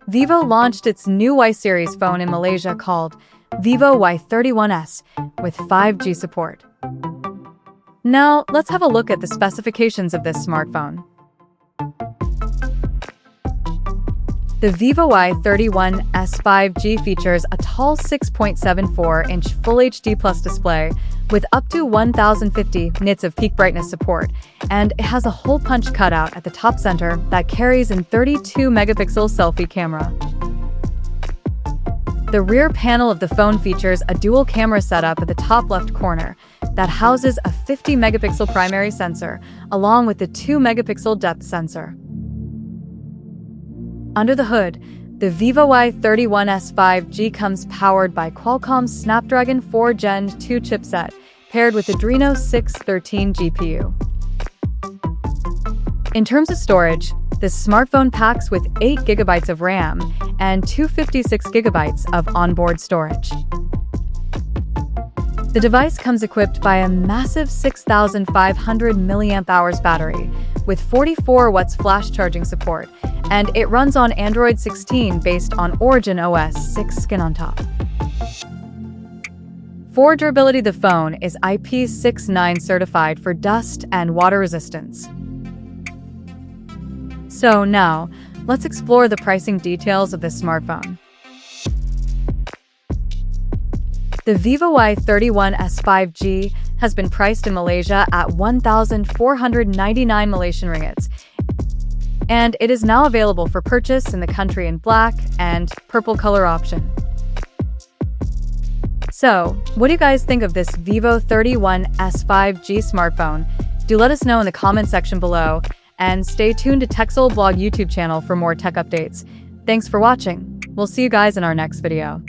Vivo launched its new Y series phone in Malaysia called Vivo Y31s with 5G support. Now, let's have a look at the specifications of this smartphone. The Vivo Y31s 5G features a tall 6.74-inch Full HD Plus display with up to 1050 nits of peak brightness support, and it has a hole punch cutout at the top center that carries a 32-megapixel selfie camera. The rear panel of the phone features a dual camera setup at the top left corner that houses a 50-megapixel primary sensor along with the 2-megapixel depth sensor. Under the hood, the Vivo Y31s 5G comes powered by Qualcomm's Snapdragon 4 Gen 2 chipset paired with Adreno 613 GPU. In terms of storage, this smartphone packs with 8 GB of RAM and 256 GB of onboard storage. The device comes equipped by a massive 6,500 mAh battery with 44 watts flash charging support, and it runs on Android 16 based on Origin OS 6 skin on top. For durability, the phone is IP69 certified for dust and water resistance. So now, let's explore the pricing details of this smartphone. The Vivo Y31s 5G has been priced in Malaysia at 1,499 Malaysian ringgits, and it is now available for purchase in the country in black and purple color option. So, what do you guys think of this Vivo 31s 5G smartphone? Do let us know in the comment section below, and stay tuned to TechSole Blog YouTube channel for more tech updates. Thanks for watching. We'll see you guys in our next video.